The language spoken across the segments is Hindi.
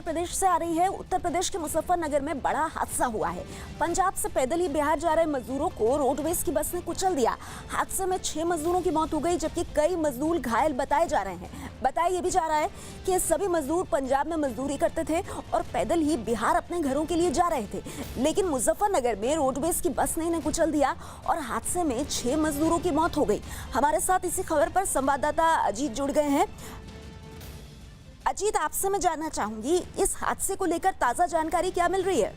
प्रदेश से आ रही है। उत्तर प्रदेश के मुजफ्फरनगर में बड़ा हादसा हुआ है। पंजाब से पैदल ही बिहार जा रहे मजदूरों को रोडवेज की बस ने कुचल दिया। हादसे में 6 मजदूरों की मौत हो गई, जबकि कई मजदूर घायल बताए जा रहे हैं। बताया ये भी जा रहा है कि सभी मजदूर पंजाब में मजदूरी करते थे और पैदल ही बिहार अपने घरों के लिए जा रहे थे, लेकिन मुजफ्फरनगर में रोडवेज की बस ने इन्हें कुचल दिया और हादसे में 6 मजदूरों की मौत हो गई। हमारे साथ इसी खबर पर संवाददाता अजीत जुड़ गए हैं। अजीत, आपसे मैं जानना चाहूंगी, इस हादसे को लेकर ताजा जानकारी क्या मिल रही है?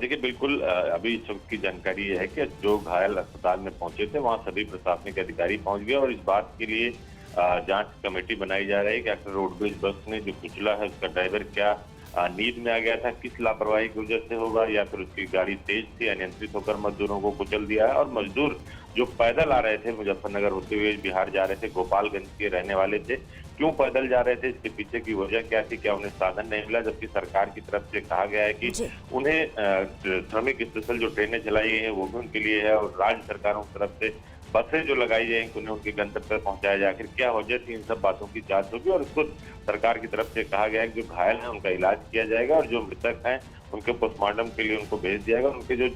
देखिए, बिल्कुल अभी इस वक्त की जानकारी ये है कि जो घायल अस्पताल में पहुंचे थे वहां सभी प्रशासनिक अधिकारी पहुंच गए और इस बात के लिए जांच कमेटी बनाई जा रही है कि आखिर रोडवेज बस ने जो कुचला है उसका ड्राइवर क्या नींद में आ गया था, किस लापरवाही की वजह से होगा, या फिर उसकी गाड़ी तेज थी, अनियंत्रित होकर मजदूरों को कुचल दिया है। और मजदूर जो पैदल आ रहे थे, मुजफ्फरनगर होते हुए बिहार जा रहे थे, गोपालगंज के रहने वाले थे, क्यों पैदल जा रहे थे, इसके पीछे की वजह क्या थी, क्या उन्हें साधन नहीं मिला, जबकि सरकार की तरफ से कहा गया है कि उन्हें श्रमिक स्पेशल जो ट्रेनें चलाई गई हैं वो भी उनके लिए है और राज्य सरकारों की तरफ से बसें जो लगाई जाएंगी उन्हें उनके गंतव्य पर पहुंचाया जाए। आखिर क्या वजह थी, इन सब बातों की जांच होगी और इसको सरकार की तरफ से कहा गया है कि जो घायल हैं उनका इलाज किया जाएगा और जो मृतक हैं उनके पोस्टमार्टम के लिए उनको भेज दिया जाएगा। उनके जो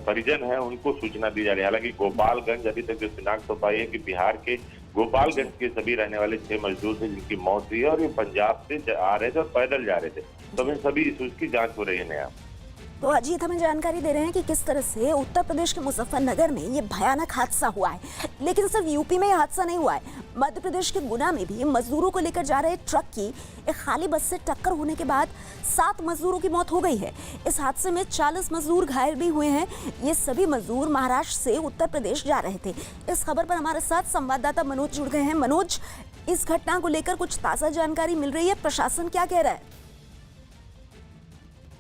परिजन हैं उनको सूचना दी जा रही है। हालांकि गोपालगंज अभी तक जो शिनाख्त हो पाई है कि बिहार के गोपालगंज के सभी रहने वाले 6 मजदूर थे जिनकी मौत हुई है और ये पंजाब से आ रहे थे और पैदल जा रहे थे। तो इन सभी इश्यूज की जांच हो रही है। नया तो अजीत हमें जानकारी दे रहे हैं कि किस तरह से उत्तर प्रदेश के मुजफ्फरनगर में ये भयानक हादसा हुआ है। लेकिन सिर्फ यूपी में ये हादसा नहीं हुआ है, मध्य प्रदेश के गुना में भी मजदूरों को लेकर जा रहे ट्रक की एक खाली बस से टक्कर होने के बाद 7 मजदूरों की मौत हो गई है। इस हादसे में 40 मजदूर घायल भी हुए हैं। ये सभी मजदूर महाराष्ट्र से उत्तर प्रदेश जा रहे थे। इस खबर पर हमारे साथ संवाददाता मनोज जुड़ गए हैं। मनोज, इस घटना को लेकर कुछ ताजा जानकारी मिल रही है, प्रशासन क्या कह रहा है?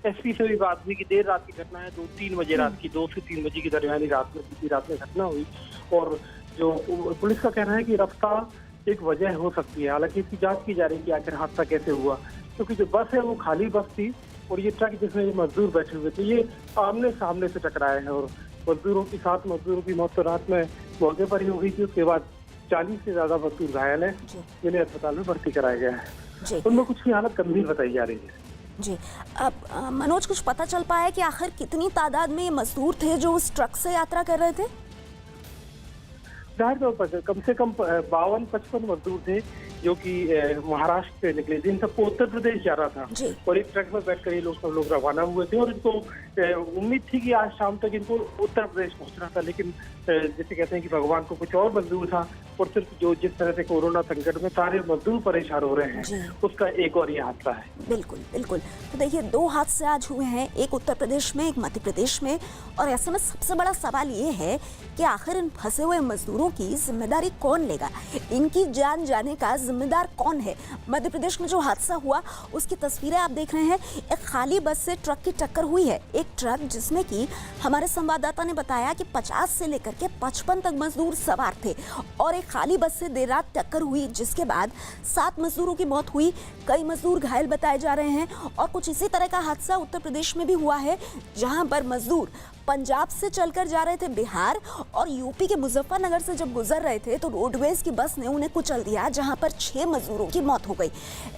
एसपी से भी बात हुई कि देर रात की घटना है, 2-3 बजे रात की, 2 से 3 बजे की दरमियानी रात में बीती रात में घटना हुई और जो पुलिस का कहना है कि रफ्तार एक वजह हो सकती है। हालांकि इसकी जांच की जा रही है कि आखिर हादसा कैसे हुआ, क्योंकि जो बस है वो खाली बस थी और ये ट्रक जिसमें ये मजदूर बैठे हुए थे ये आमने सामने से टकराए हैं और मजदूरों की 7 मजदूरों की मौत तो रात में मौके पर ही हो गई थी। उसके बाद 40 से ज्यादा मजदूर घायल है, जिन्हें अस्पताल में भर्ती कराया गया है। उनमें कुछ की हालत गंभीर बताई जा रही है। जी, अब मनोज, कुछ पता चल पाया कि आखिर कितनी तादाद में ये मजदूर थे जो उस ट्रक से यात्रा कर रहे थे? जाहिर तौर पर कम से कम 52-55 मजदूर थे जो कि महाराष्ट्र से निकले थे। इन सबको उत्तर प्रदेश जा रहा था और एक ट्रक में बैठकर ये लोग सब लोग रवाना हुए थे और इनको उम्मीद थी कि आज शाम तक इनको उत्तर प्रदेश पहुंचना था। लेकिन जैसे कहते हैं कि भगवान को कुछ और मंजूर था और सिर्फ जो जिस तरह से कोरोना संकट में सारे मजदूर परेशान हो रहे हैं उसका एक और ये हादसा है। बिल्कुल बिल्कुल। तो देखिए, 2 हादसे आज हुए हैं, एक उत्तर प्रदेश में, एक मध्य प्रदेश में, और ऐसे में सबसे बड़ा सवाल ये है कि आखिर इन फंसे हुए मजदूरों की जिम्मेदारी कौन लेगा? इनकी जान जाने का जिम्मेदार कौन है? मध्य प्रदेश में जो हादसा हुआ उसकी तस्वीरें आप देख रहे हैं। एक खाली बस से ट्रक की टक्कर हुई है, एक ट्रक जिसमें कि हमारे संवाददाता ने बताया कि 50 से लेकर के 55 तक मजदूर सवार थे और एक खाली बस से देर रात टक्कर हुई, जिसके बाद 7 मजदूरों की मौत हुई, कई मजदूर घायल बताए जा रहे हैं। और कुछ इसी तरह का हादसा उत्तर प्रदेश में भी हुआ है, जहां पर मजदूर पंजाब से चलकर जा रहे थे बिहार और यूपी के मुजफ्फरनगर से जब गुजर रहे थे तो रोडवेज की बस ने उन्हें कुचल दिया, जहां पर 6 मजदूरों की मौत हो गई।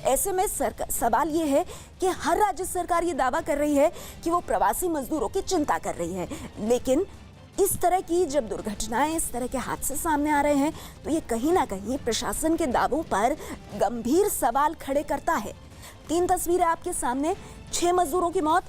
ऐसे में सवाल ये है कि हर राज्य सरकार ये दावा कर रही है कि वो प्रवासी मजदूरों की चिंता कर रही है, लेकिन इस तरह की जब दुर्घटनाएं, इस तरह के हादसे सामने आ रहे हैं तो ये कहीं ना कहीं प्रशासन के दावों पर गंभीर सवाल खड़े करता है। 3 तस्वीरें आपके सामने, 6 मजदूरों की मौत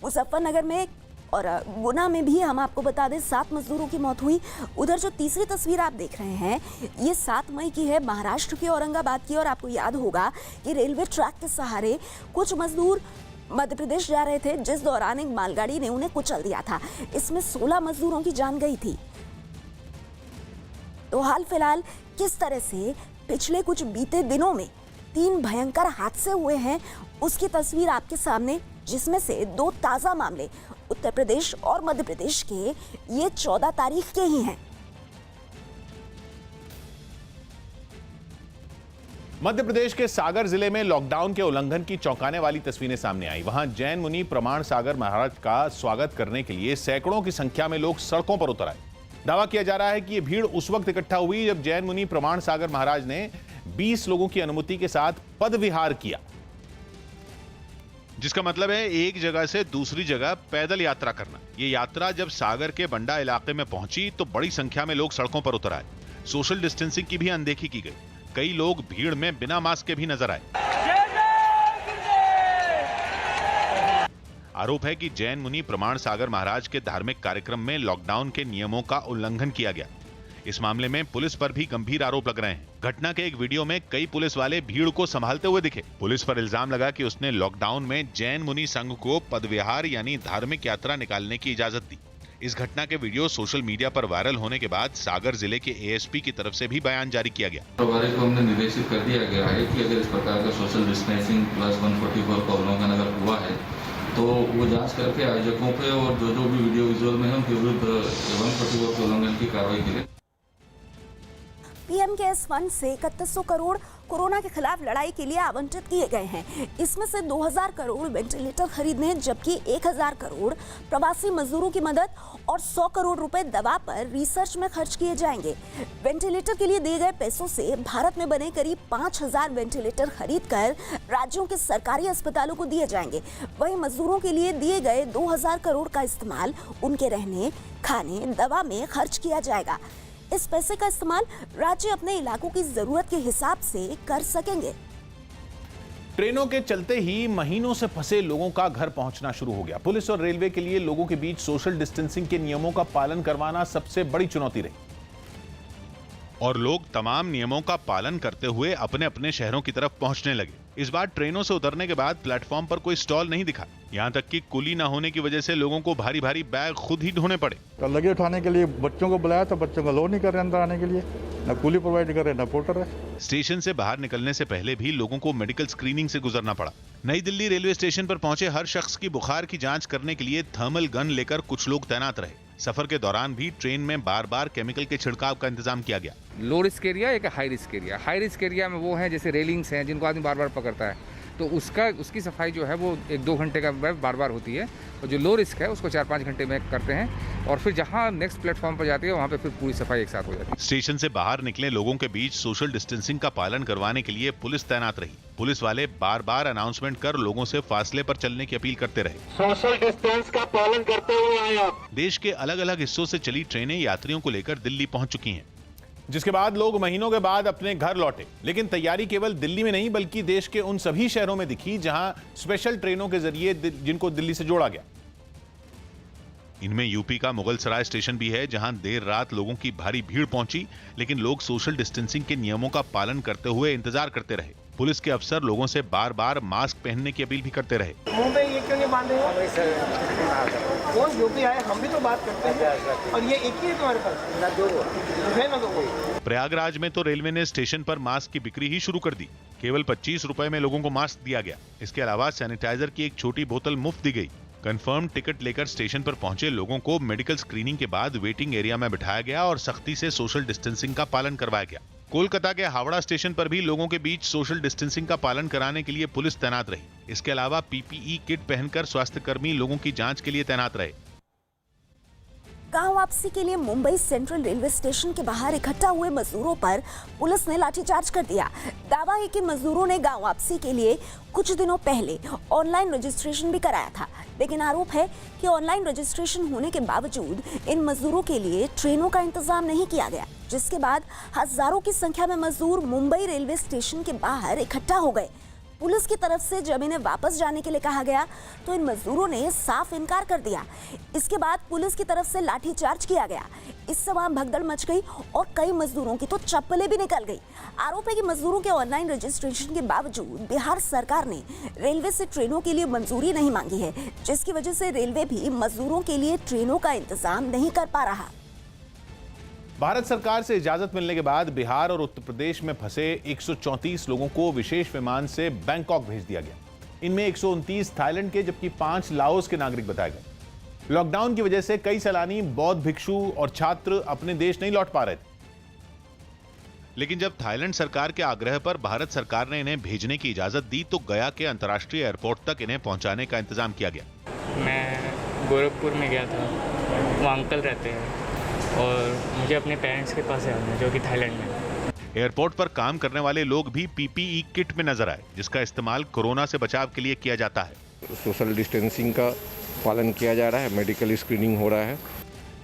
मुजफ्फरनगर में और गुना में भी हम आपको बता दें 7 मजदूरों की मौत हुई। उधर जो तीसरी तस्वीर आप देख रहे हैं ये 7 मई की है, महाराष्ट्र के औरंगाबाद की, और आपको याद होगा कि रेलवे ट्रैक के सहारे कुछ मजदूर मध्य प्रदेश जा रहे थे, जिस दौरान एक मालगाड़ी ने उन्हें कुचल दिया था। इसमें 16 मजदूरों की जान गई थी। तो हाल फिलहाल किस तरह से पिछले कुछ बीते दिनों में 3 भयंकर हादसे हुए हैं उसकी तस्वीर आपके सामने, जिसमें से 2 ताजा मामले उत्तर प्रदेश और मध्य प्रदेश के ये 14 तारीख के ही हैं। मध्य प्रदेश के सागर जिले में लॉकडाउन के उल्लंघन की चौंकाने वाली तस्वीरें सामने आई। वहां जैन मुनि प्रमाण सागर महाराज का स्वागत करने के लिए सैकड़ों की संख्या में लोग सड़कों पर उतर आए। दावा किया जा रहा है कि यह भीड़ उस वक्त इकट्ठा हुई जब जैन मुनि प्रमाण सागर महाराज ने 20 लोगों की अनुमति के साथ पद विहार किया, जिसका मतलब है एक जगह से दूसरी जगह पैदल यात्रा करना। ये यात्रा जब सागर के बंडा इलाके में पहुंची तो बड़ी संख्या में लोग सड़कों पर उतर आए। सोशल डिस्टेंसिंग की भी अनदेखी की गई। कई लोग भीड़ में बिना मास्क के भी नजर आए। आरोप है कि जैन मुनि प्रमाण सागर महाराज के धार्मिक कार्यक्रम में लॉकडाउन के नियमों का उल्लंघन किया गया। इस मामले में पुलिस पर भी गंभीर आरोप लग रहे हैं। घटना के एक वीडियो में कई पुलिस वाले भीड़ को संभालते हुए दिखे। पुलिस पर इल्जाम लगा कि उसने लॉकडाउन में जैन मुनि संघ को पदविहार यानी धार्मिक यात्रा निकालने की इजाजत दी। इस घटना के वीडियो सोशल मीडिया पर वायरल होने के बाद सागर जिले के एएसपी की तरफ से भी बयान जारी किया गया। प्रभारी को हमने निर्देशित कर दिया गया है कि अगर इस प्रकार का सोशल डिस्टेंसिंग प्लस 144 का उल्लंघन अगर हुआ है तो वो जांच करके आयोजकों पे और जो भी वीडियो विजुअल में है उनके विरुद्ध 144 के उल्लंघन की कार्रवाई करें। पीएम केयर्स फंड से 3100 करोड़ कोरोना के खिलाफ लड़ाई के लिए आवंटित किए गए हैं। इसमें से 2000 करोड़ वेंटिलेटर खरीदने जबकि 1000 करोड़ प्रवासी मजदूरों की मदद और 100 करोड़ रुपए दवा पर रिसर्च में खर्च किए जाएंगे। वेंटिलेटर के लिए दिए गए पैसों से भारत में बने करीब 5000 वेंटिलेटर खरीदकर राज्यों के सरकारी अस्पतालों को दिए जाएंगे। वहीं मजदूरों के लिए दिए गए 2000 करोड़ का इस्तेमाल उनके रहने, खाने, दवा में खर्च किया जाएगा। इस पैसे का इस्तेमाल राज्य अपने इलाकों की जरूरत के हिसाब से कर सकेंगे। ट्रेनों के चलते ही महीनों से फंसे लोगों का घर पहुंचना शुरू हो गया। पुलिस और रेलवे के लिए लोगों के बीच सोशल डिस्टेंसिंग के नियमों का पालन करवाना सबसे बड़ी चुनौती रही और लोग तमाम नियमों का पालन करते हुए अपने अपने शहरों की तरफ पहुंचने लगे। इस बार ट्रेनों से उतरने के बाद प्लेटफॉर्म पर कोई स्टॉल नहीं दिखा। यहाँ तक कि कुली न होने की वजह से लोगों को भारी भारी बैग खुद ही ढोने पड़े। तो लगे उठाने के लिए बच्चों को बुलाया तो बच्चों को लो नहीं कर रहे अंदर आने के लिए, न कुली प्रोवाइड कर रहे न पोर्टर है। स्टेशन से बाहर निकलने से पहले भी लोगों को मेडिकल स्क्रीनिंग से गुजरना पड़ा। नई दिल्ली रेलवे स्टेशन पर पहुंचे हर शख्स की बुखार की जांच करने के लिए थर्मल गन लेकर कुछ लोग तैनात रहे। सफर के दौरान भी ट्रेन में बार बार केमिकल के छिड़काव का इंतजाम किया गया। लो रिस्क एरिया एक high risk area. High risk area में वो है जैसे रेलिंग्स हैं जिनको आदमी बार बार पकड़ता है, तो उसकी सफाई जो है वो 1-2 घंटे का बार बार होती है। और जो लो रिस्क है उसको 4-5 घंटे में करते हैं और फिर जहां नेक्स्ट प्लेटफॉर्म पर जाती है वहां पे फिर पूरी सफाई एक साथ हो जाती है। स्टेशन से बाहर निकले लोगों के बीच सोशल डिस्टेंसिंग का पालन करवाने के लिए पुलिस तैनात रही। पुलिस वाले बार बार अनाउंसमेंट कर लोगों से फासले पर चलने की अपील करते रहे। सोशल डिस्टेंस का पालन करते हुए आए आप। देश के अलग अलग हिस्सों से चली ट्रेनें यात्रियों को लेकर दिल्ली पहुंच चुकी हैं, जिसके बाद लोग महीनों के बाद अपने घर लौटे। लेकिन तैयारी केवल दिल्ली में नहीं बल्कि देश के उन सभी शहरों में दिखी जहां स्पेशल ट्रेनों के जरिए जिनको दिल्ली से जोड़ा गया। इनमें यूपी का मुगलसराय स्टेशन भी है, जहां देर रात लोगों की भारी भीड़ पहुंची, लेकिन लोग सोशल डिस्टेंसिंग के नियमों का पालन करते हुए इंतजार करते रहे। पुलिस के अफसर लोगों से बार बार मास्क पहनने की अपील भी करते रहे। मुंह पे ये क्यों नहीं बांधे हैं? कौन जो भी आए हम भी तो बात करते हैं और ये एक ही है तुम्हारे पास ना दो है ना दो। प्रयागराज में तो रेलवे ने स्टेशन पर मास्क की बिक्री ही शुरू कर दी। केवल 25 रुपए में लोगों को मास्क दिया गया। इसके अलावा सैनिटाइजर की एक छोटी बोतल मुफ्त दी गई। कंफर्म टिकट लेकर स्टेशन पर पहुंचे लोगों को मेडिकल स्क्रीनिंग के बाद वेटिंग एरिया में बिठाया गया और सख्ती से सोशल डिस्टेंसिंग का पालन करवाया गया। कोलकाता के हावड़ा स्टेशन पर भी लोगों के बीच सोशल डिस्टेंसिंग का पालन कराने के लिए पुलिस तैनात रही। इसके अलावा पीपीई किट पहनकर स्वास्थ्यकर्मी लोगों की जांच के लिए तैनात रहे। गांव वापसी के लिए मुंबई सेंट्रल रेलवे स्टेशन के बाहर इकट्ठा हुए मजदूरों पर पुलिस ने लाठीचार्ज कर दिया। दावा है कि मजदूरों ने गांव वापसी के लिए कुछ दिनों पहले ऑनलाइन रजिस्ट्रेशन भी कराया था, लेकिन आरोप है कि ऑनलाइन रजिस्ट्रेशन होने के बावजूद इन मजदूरों के लिए ट्रेनों का इंतजाम नहीं किया गया, जिसके बाद हजारों की संख्या में मजदूर मुंबई रेलवे स्टेशन के बाहर इकट्ठा हो गए। पुलिस की तरफ से जब इन्हें वापस जाने के लिए कहा गया तो इन मजदूरों ने साफ इनकार कर दिया। इसके बाद पुलिस की तरफ से लाठीचार्ज किया गया। इससे वहां भगदड़ मच गई और कई मजदूरों की तो चप्पलें भी निकल गई। आरोप है कि मजदूरों के ऑनलाइन रजिस्ट्रेशन के बावजूद बिहार सरकार ने रेलवे से ट्रेनों के लिए मंजूरी नहीं मांगी है, जिसकी वजह से रेलवे भी मजदूरों के लिए ट्रेनों का इंतजाम नहीं कर पा रहा। भारत सरकार से इजाजत मिलने के बाद बिहार और उत्तर प्रदेश में फंसे 134 लोगों को विशेष विमान से बैंकॉक भेज दिया गया। इनमें 129 थाईलैंड के जबकि 5 लाओस के नागरिक बताए गए। लॉकडाउन की वजह से कई सैलानी, बौद्ध भिक्षु और छात्र अपने देश नहीं लौट पा रहे थे, लेकिन जब थाईलैंड सरकार के आग्रह पर भारत सरकार ने इन्हें भेजने की इजाजत दी तो गया के अंतर्राष्ट्रीय एयरपोर्ट तक इन्हें पहुंचाने का इंतजाम किया गया। मैं गोरखपुर में गया था, वहाँ अंकल रहते हैं, और मुझे अपने पेरेंट्स के पास जाना है जो कि थाईलैंड में है। एयरपोर्ट पर काम करने वाले लोग भी पीपीई किट में नजर आए, जिसका इस्तेमाल कोरोना से बचाव के लिए किया जाता है। सोशल डिस्टेंसिंग का पालन किया जा रहा है, मेडिकल स्क्रीनिंग हो रहा है।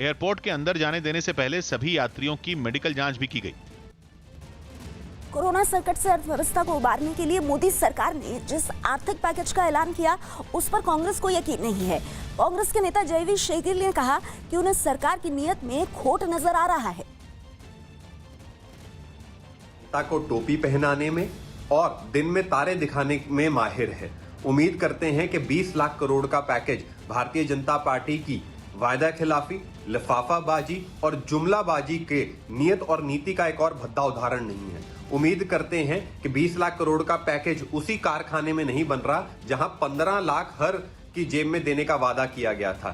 एयरपोर्ट के अंदर जाने देने से पहले सभी यात्रियों की मेडिकल जांच भी की गई। कोरोना संकट से अर्थव्यवस्था को उबारने के लिए मोदी सरकार ने जिस आर्थिक पैकेज का ऐलान किया उस पर कांग्रेस को यकीन नहीं है। कांग्रेस के नेता जयवीर शेरगिल ने कहा कि उन्हें सरकार की नीयत में खोट नजर आ रहा है। को टोपी पहनाने में और दिन में तारे दिखाने में माहिर है। उम्मीद करते हैं कि 20 लाख करोड़ का पैकेज भारतीय जनता पार्टी की वायदा खिलाफी, लिफाफाबाजी और जुमलाबाजी के नियत और नीति का एक और भद्दा उदाहरण नहीं है। उम्मीद करते हैं कि 20 लाख करोड़ का पैकेज उसी कारखाने में नहीं बन रहा जहां 15 लाख हर की जेब में देने का वादा किया गया था।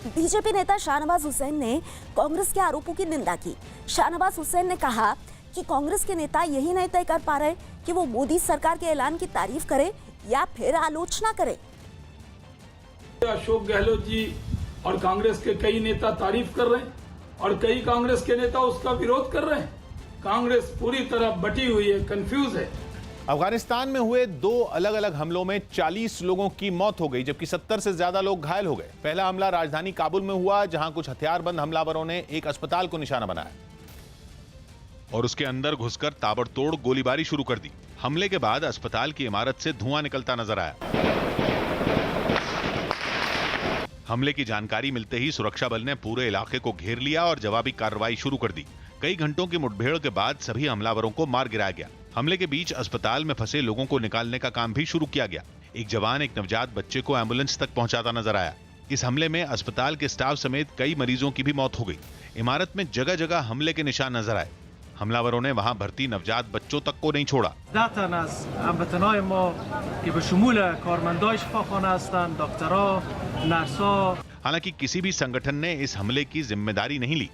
बीजेपी नेता शाहनवाज हुसैन ने कांग्रेस के आरोपों की निंदा की। शाहनवाज हुसैन ने कहा कि कांग्रेस के नेता यही नहीं तय कर पा रहे कि वो मोदी सरकार के ऐलान की तारीफ करे या फिर आलोचना करे। अशोक गहलोत जी और कांग्रेस के कई नेता तारीफ कर रहे हैं और कई कांग्रेस के नेता उसका विरोध कर रहे हैं। कांग्रेस पूरी तरह बटी हुई है, कंफ्यूज है। अफगानिस्तान में हुए 2 अलग अलग हमलों में 40 लोगों की मौत हो गई, जबकि 70 से ज्यादा लोग घायल हो गए। पहला हमला राजधानी काबुल में हुआ, जहां कुछ हथियारबंद हमलावरों ने एक अस्पताल को निशाना बनाया और उसके अंदर घुसकर ताबड़तोड़ गोलीबारी शुरू कर दी। हमले के बाद अस्पताल की इमारत से धुआं निकलता नजर आया। हमले की जानकारी मिलते ही सुरक्षा बल ने पूरे इलाके को घेर लिया और जवाबी कार्रवाई शुरू कर दी। कई घंटों की मुठभेड़ के बाद सभी हमलावरों को मार गिराया गया। हमले के बीच अस्पताल में फंसे लोगों को निकालने का काम भी शुरू किया गया। एक जवान एक नवजात बच्चे को एम्बुलेंस तक पहुंचाता नजर आया। इस हमले में अस्पताल के स्टाफ समेत कई मरीजों की भी मौत हो गई। इमारत में जगह जगह हमले के निशान नजर आए। हमलावरों ने वहां भर्ती नवजात बच्चों तक को नहीं छोड़ा। हालांकि किसी भी संगठन ने इस हमले की जिम्मेदारी नहीं ली।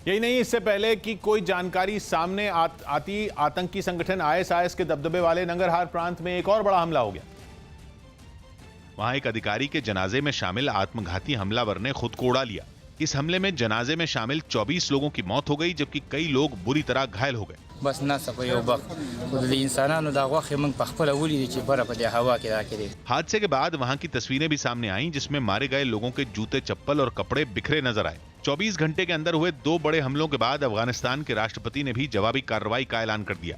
यही नहीं, इससे पहले कि कोई जानकारी सामने आती, आतंकी संगठन आईएसआईएस के दबदबे वाले नंगरहार प्रांत में एक और बड़ा हमला हो गया। वहां एक अधिकारी के जनाजे में शामिल आत्मघाती हमलावर ने खुद को उड़ा लिया। इस हमले में जनाजे में शामिल 24 लोगों की मौत हो गई, जबकि कई लोग बुरी तरह घायल हो गए। बस ना सको यो वक्त इंसानों दा वाखे मंग पखपला वली ची बरा पदे हवा के राके। हादसे के बाद वहां की तस्वीरें भी सामने आईं, जिसमें मारे गए लोगों के जूते, चप्पल और कपड़े बिखरे नजर आए। 24 घंटे के अंदर हुए 2 बड़े हमलों के बाद अफगानिस्तान के राष्ट्रपति ने भी जवाबी कार्रवाई का ऐलान कर दिया।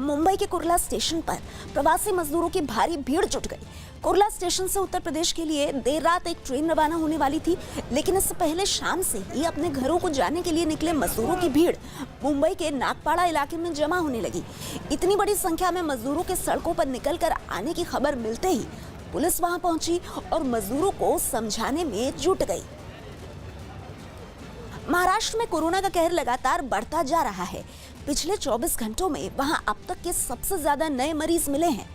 मुंबई के कुर्ला स्टेशन पर प्रवासी मजदूरों की भारी भीड़ जुट गई। कुर्ला स्टेशन से उत्तर प्रदेश के लिए देर रात एक ट्रेन रवाना होने वाली थी, लेकिन इससे पहले शाम से ही अपने घरों को जाने के लिए निकले मजदूरों की भीड़ मुंबई के नागपाड़ा इलाके में जमा होने लगी। इतनी बड़ी संख्या में मजदूरों के सड़कों पर निकलकर आने की खबर मिलते ही पुलिस वहां पहुंची और मजदूरों को समझाने में जुट गई। महाराष्ट्र में कोरोना का कहर लगातार बढ़ता जा रहा है। पिछले 24 घंटों में वहां अब तक के सबसे ज्यादा नए मरीज मिले हैं।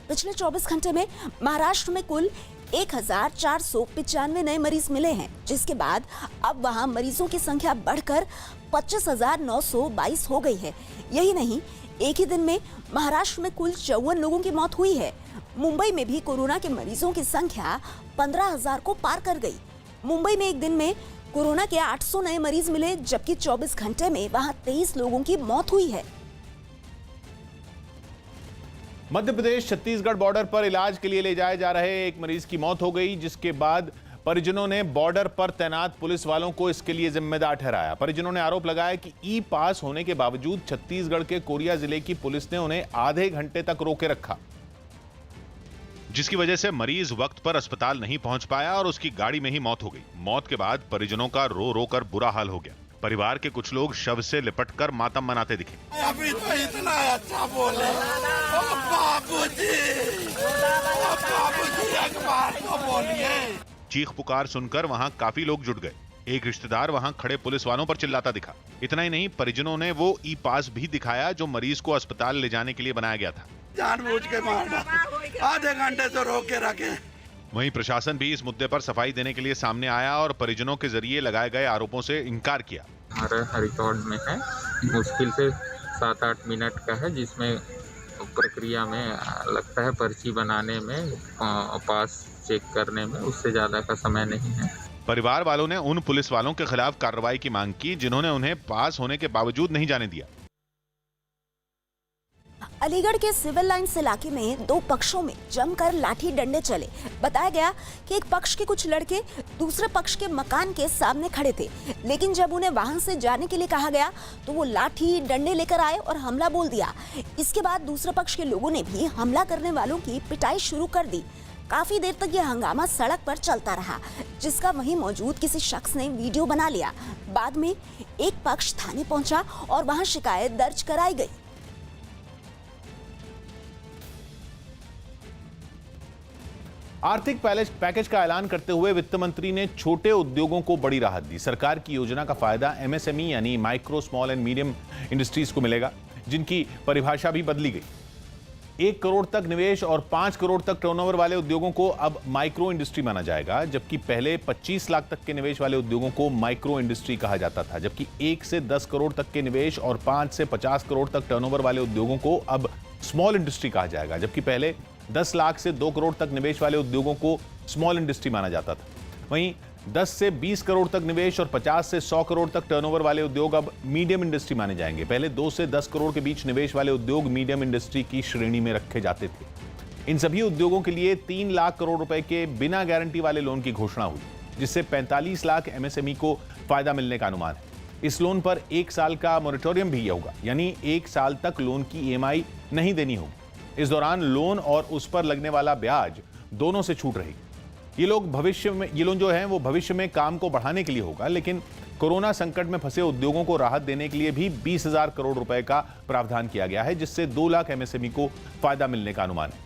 पिछले 24 घंटे में महाराष्ट्र में कुल 1495 नए मरीज मिले हैं, जिसके बाद अब वहां मरीजों की संख्या बढ़कर 25,922 हो गई है। यही नहीं, एक ही दिन में महाराष्ट्र में कुल 54 लोगों की मौत हुई है। मुंबई में भी कोरोना के मरीजों की संख्या 15,000 को पार कर गई। मुंबई में एक दिन में कोरोना के 800 नए मरीज मिले, जबकि 24 घंटे में वहां 23 लोगों की मौत हुई है। मध्य प्रदेश छत्तीसगढ़ बॉर्डर पर इलाज के लिए ले जाए जा रहे एक मरीज की मौत हो गई, जिसके बाद परिजनों ने बॉर्डर पर तैनात पुलिस वालों को इसके लिए जिम्मेदार ठहराया। परिजनों ने आरोप लगाया कि ई पास होने के बावजूद छत्तीसगढ़ के कोरिया जिले की पुलिस ने उन्हें आधे घंटे तक रोके रखा, जिसकी वजह से मरीज वक्त पर अस्पताल नहीं पहुंच पाया और उसकी गाड़ी में ही मौत हो गई। मौत के बाद परिजनों का रो रो कर बुरा हाल हो गया। परिवार के कुछ लोग शव से लिपटकर मातम मनाते दिखे। अभी तो इतना अच्छा बोले बाबूजी, एक बार तो बोलिए। चीख पुकार सुनकर वहां काफी लोग जुट गए। एक रिश्तेदार वहां खड़े पुलिस वालों पर चिल्लाता दिखा। इतना ही नहीं, परिजनों ने वो ई पास भी दिखाया जो मरीज को अस्पताल ले जाने के लिए बनाया गया था। जानबूझ के मारना, आधे घंटे से रोक के रखे। वहीं प्रशासन भी इस मुद्दे पर सफाई देने के लिए सामने आया और परिजनों के जरिए लगाए गए आरोपों से इनकार किया। हमारे रिकॉर्ड में है, मुश्किल से 7-8 मिनट का है, जिसमें प्रक्रिया में लगता है, पर्ची बनाने में, पास चेक करने में, उससे ज़्यादा का समय नहीं है। परिवार वालों ने उन पुलिस वालों के खिलाफ कार्रवाई की मांग की जिन्होंने उन्हें पास होने के बावजूद नहीं जाने दिया। अलीगढ़ के सिविल लाइंस इलाके में दो पक्षों में जमकर लाठी डंडे चले। बताया गया कि एक पक्ष के कुछ लड़के दूसरे पक्ष के मकान के सामने खड़े थे, लेकिन जब उन्हें वहां से जाने के लिए कहा गया तो वो लाठी डंडे लेकर आए और हमला बोल दिया। इसके बाद दूसरे पक्ष के लोगों ने भी हमला करने वालों की पिटाई शुरू कर दी। काफी देर तक यह हंगामा सड़क पर चलता रहा, जिसका वहीं मौजूद किसी शख्स ने वीडियो बना लिया। बाद में एक पक्ष थाने पहुंचा और वहां शिकायत दर्ज कराई गई। आर्थिक पैकेज का ऐलान करते हुए वित्त मंत्री ने छोटे उद्योगों को बड़ी राहत दी। सरकार की योजना का फायदा एमएसएमई यानी micro, small and medium industries को मिलेगा, जिनकी परिभाषा भी बदली गई। 1 करोड़ तक निवेश और 5 करोड़ तक टर्नओवर वाले उद्योगों को अब माइक्रो इंडस्ट्री माना जाएगा, जबकि पहले 25 लाख तक के निवेश वाले उद्योगों को माइक्रो इंडस्ट्री कहा जाता था। जबकि 1 से 10 करोड़ तक के निवेश और 5 से 50 करोड़ तक टर्नओवर वाले उद्योगों को अब स्मॉल इंडस्ट्री कहा जाएगा, जबकि पहले 10 लाख से 2 करोड़ तक निवेश वाले उद्योगों को स्मॉल इंडस्ट्री माना जाता था। वहीं 10 से 20 करोड़ तक निवेश और 50 से 100 करोड़ तक टर्नओवर वाले उद्योग अब मीडियम इंडस्ट्री माने जाएंगे। पहले 2 से 10 करोड़ के बीच निवेश वाले उद्योग मीडियम इंडस्ट्री की श्रेणी में रखे जाते थे। इन सभी उद्योगों के लिए 3 लाख करोड़ रुपए के बिना गारंटी वाले लोन की घोषणा हुई, जिससे 45 लाख एमएसएमई को फायदा मिलने का अनुमान है। इस लोन पर 1 साल का मोरेटोरियम भी होगा, यानी 1 साल तक लोन की ईएमआई नहीं देनी होगी। इस दौरान लोन और उस पर लगने वाला ब्याज दोनों से छूट रहेगी। ये लोन जो है वो भविष्य में काम को बढ़ाने के लिए होगा, लेकिन कोरोना संकट में फंसे उद्योगों को राहत देने के लिए भी 20,000 करोड़ रुपए का प्रावधान किया गया है, जिससे 2 लाख एमएसएमई को फायदा मिलने का अनुमान है।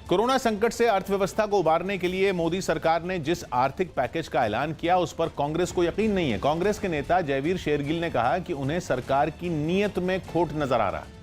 कोरोना संकट से अर्थव्यवस्था को उबारने के लिए मोदी सरकार ने जिस आर्थिक पैकेज का ऐलान किया, उस पर कांग्रेस को यकीन नहीं है। कांग्रेस के नेता जयवीर शेरगिल ने कहा कि उन्हें सरकार की नीयत में खोट नजर आ रहा है।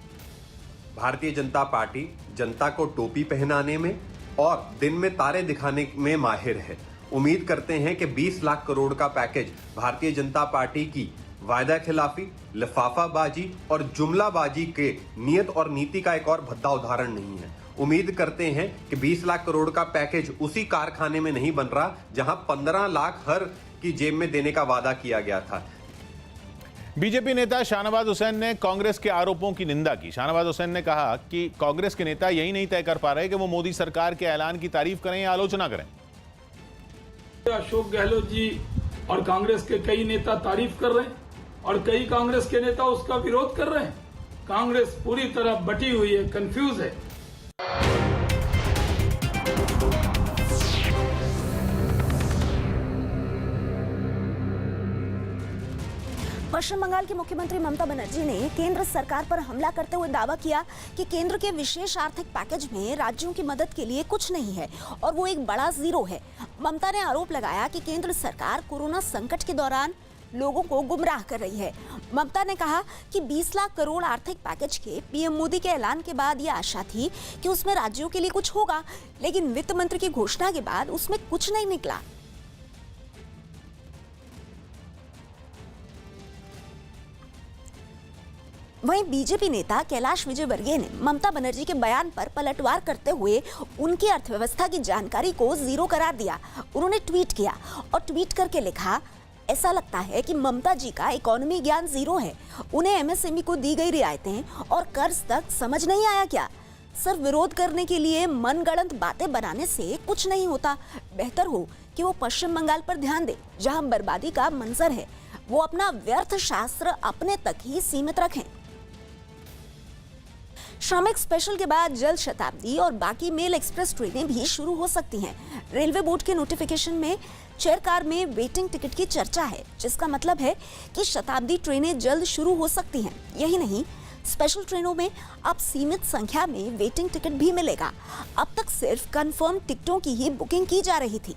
भारतीय जनता पार्टी जनता को टोपी पहनाने में और दिन में तारे दिखाने में माहिर है। उम्मीद करते हैं कि 20 लाख करोड़ का पैकेज भारतीय जनता पार्टी की वायदा खिलाफी, लिफाफाबाजी और जुमलाबाजी के नियत और नीति का एक और भद्दा उदाहरण नहीं है। उम्मीद करते हैं कि 20 लाख करोड़ का पैकेज उसी कारखाने में नहीं बन रहा जहां 15 लाख हर की जेब में देने का वादा किया गया था। बीजेपी नेता शाहनवाज हुसैन ने कांग्रेस के आरोपों की निंदा की। शाहनवाज हुसैन ने कहा कि कांग्रेस के नेता यही नहीं तय कर पा रहे कि वो मोदी सरकार के ऐलान की तारीफ करें या आलोचना करें। अशोक गहलोत जी और कांग्रेस के कई नेता तारीफ कर रहे हैं और कई कांग्रेस के नेता उसका विरोध कर रहे हैं। कांग्रेस पूरी तरह बटी हुई है, कंफ्यूज है। पश्चिम बंगाल की मुख्यमंत्री ममता बनर्जी ने केंद्र सरकार पर हमला करते हुए दावा किया कि केंद्र के विशेष आर्थिक पैकेज में राज्यों की मदद के लिए कुछ नहीं है और वो एक बड़ा जीरो है। ममता ने आरोप लगाया कि केंद्र सरकार कोरोना संकट के दौरान लोगों को गुमराह कर रही है। ममता ने कहा कि 20 लाख करोड़ आर्थिक पैकेज के पीएम मोदी के ऐलान के बाद ये आशा थी कि उसमें राज्यों के लिए कुछ होगा, लेकिन वित्त मंत्री की घोषणा के बाद उसमें कुछ नहीं निकला। वहीं बीजेपी नेता कैलाश विजयवर्गीय ने ममता बनर्जी के बयान पर पलटवार करते हुए उनकी अर्थव्यवस्था की जानकारी को जीरो करार दिया। उन्होंने ट्वीट किया और ट्वीट करके लिखा, ऐसा लगता है कि ममता जी का इकोनॉमी ज्ञान जीरो है। उन्हें एमएसएमई को दी गई रियायतें और कर्ज तक समझ नहीं आया क्या? सिर्फ विरोध करने के लिए मनगढ़ंत बातें बनाने से कुछ नहीं होता। बेहतर हो कि वो पश्चिम बंगाल पर ध्यान दे, जहां बर्बादी का मंजर है। वो अपना व्यर्थ शास्त्र अपने तक ही सीमित रखें। श्रमिक स्पेशल के बाद जल्द शताब्दी और बाकी मेल एक्सप्रेस ट्रेनें भी शुरू हो सकती हैं। रेलवे बोर्ड के नोटिफिकेशन में चेयर कार में वेटिंग टिकट की चर्चा है, जिसका मतलब है कि शताब्दी ट्रेनें जल्द शुरू हो सकती हैं। यही नहीं, स्पेशल ट्रेनों में अब सीमित संख्या में वेटिंग टिकट भी मिलेगा। अब तक सिर्फ कंफर्म टिकटों की ही बुकिंग की जा रही थी।